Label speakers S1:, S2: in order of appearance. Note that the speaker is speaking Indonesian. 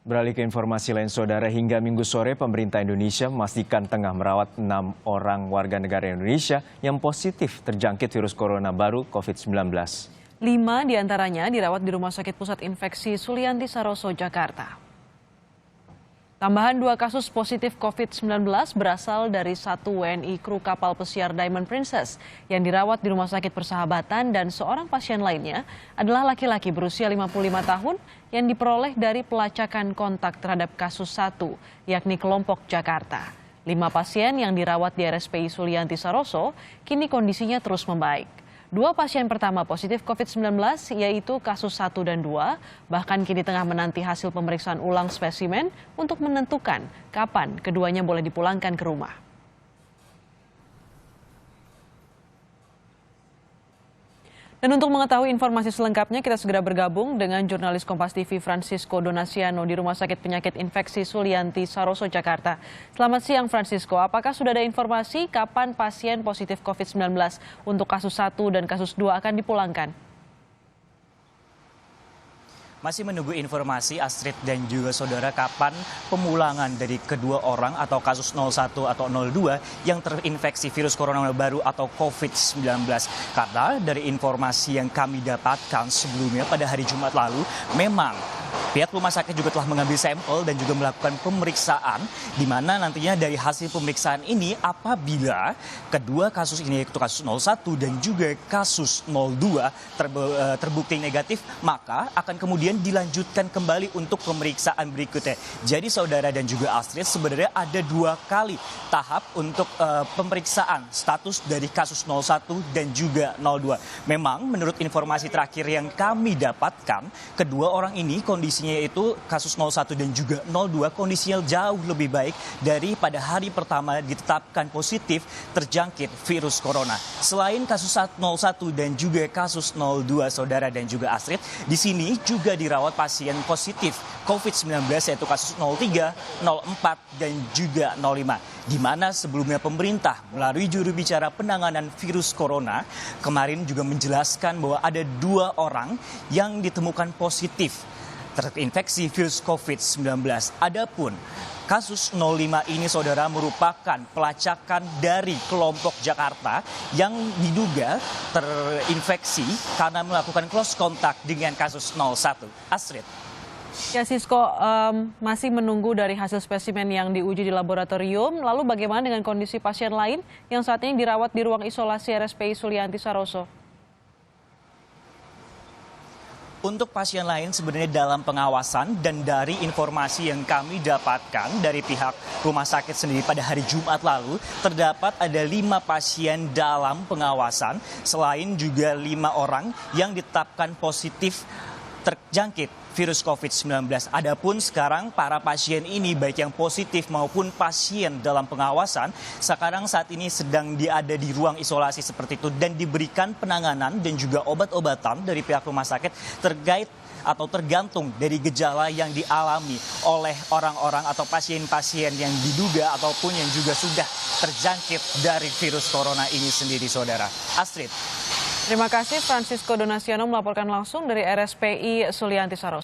S1: Beralih ke informasi lain, saudara, hingga Minggu sore pemerintah Indonesia memastikan tengah merawat 6 orang warga negara Indonesia yang positif terjangkit virus corona baru COVID-19.
S2: 5 diantaranya dirawat di Rumah Sakit Pusat Infeksi Sulianti Saroso, Jakarta. Tambahan 2 kasus positif COVID-19 berasal dari 1 WNI kru kapal pesiar Diamond Princess yang dirawat di Rumah Sakit Persahabatan, dan seorang pasien lainnya adalah laki-laki berusia 55 tahun yang diperoleh dari pelacakan kontak terhadap kasus 1, yakni kelompok Jakarta. 5 pasien yang dirawat di RSPI Sulianti Saroso kini kondisinya terus membaik. 2 pasien pertama positif COVID-19 yaitu kasus 1 dan 2, bahkan kini tengah menanti hasil pemeriksaan ulang spesimen untuk menentukan kapan keduanya boleh dipulangkan ke rumah. Dan untuk mengetahui informasi selengkapnya, kita segera bergabung dengan jurnalis Kompas TV Francisco Donasiano di Rumah Sakit Penyakit Infeksi Sulianti Saroso, Jakarta. Selamat siang, Francisco. Apakah sudah ada informasi kapan pasien positif COVID-19 untuk kasus 1 dan kasus 2 akan dipulangkan?
S3: Masih menunggu informasi, Astrid dan juga saudara, kapan pemulangan dari kedua orang atau kasus 01 atau 02 yang terinfeksi virus corona baru atau COVID-19. Karena dari informasi yang kami dapatkan sebelumnya pada hari Jumat lalu, memang pihak rumah sakit juga telah mengambil sampel dan juga melakukan pemeriksaan, di mana nantinya dari hasil pemeriksaan ini apabila kedua kasus ini, yaitu kasus 01 dan juga kasus 02 terbukti negatif, maka akan kemudian dilanjutkan kembali untuk pemeriksaan berikutnya. Jadi saudara dan juga Astrid, sebenarnya ada 2 kali tahap untuk pemeriksaan status dari kasus 01 dan juga 02. Memang menurut informasi terakhir yang kami dapatkan, kedua orang ini kondisinya itu kasus 01 dan juga 02 kondisinya jauh lebih baik daripada hari pertama ditetapkan positif terjangkit virus corona. Selain kasus 01 dan juga kasus 02, saudara dan juga Astrid, di sini juga dirawat pasien positif COVID-19 yaitu kasus 03, 04 dan juga 05. Di mana sebelumnya pemerintah melalui juru bicara penanganan virus corona kemarin juga menjelaskan bahwa ada 2 orang yang ditemukan positif terinfeksi virus COVID-19. Adapun kasus 05 ini, saudara, merupakan pelacakan dari kelompok Jakarta yang diduga terinfeksi karena melakukan close contact dengan kasus 01. Astrid.
S2: Ya, Sisko, masih menunggu dari hasil spesimen yang diuji di laboratorium. Lalu bagaimana dengan kondisi pasien lain yang saat ini dirawat di ruang isolasi RSPI Sulianti Saroso?
S3: Untuk pasien lain sebenarnya dalam pengawasan, dan dari informasi yang kami dapatkan dari pihak rumah sakit sendiri pada hari Jumat lalu, terdapat ada 5 pasien dalam pengawasan, selain juga 5 orang yang ditetapkan positif terjangkit virus COVID-19. Adapun sekarang para pasien ini, baik yang positif maupun pasien dalam pengawasan, sekarang saat ini sedang ada di ruang isolasi seperti itu dan diberikan penanganan dan juga obat-obatan dari pihak rumah sakit terkait atau tergantung dari gejala yang dialami oleh orang-orang atau pasien-pasien yang diduga ataupun yang juga sudah terjangkit dari virus corona ini sendiri, saudara. Astrid.
S2: Terima kasih, Francisco Donasiano melaporkan langsung dari RSPI Sulianti Saroso.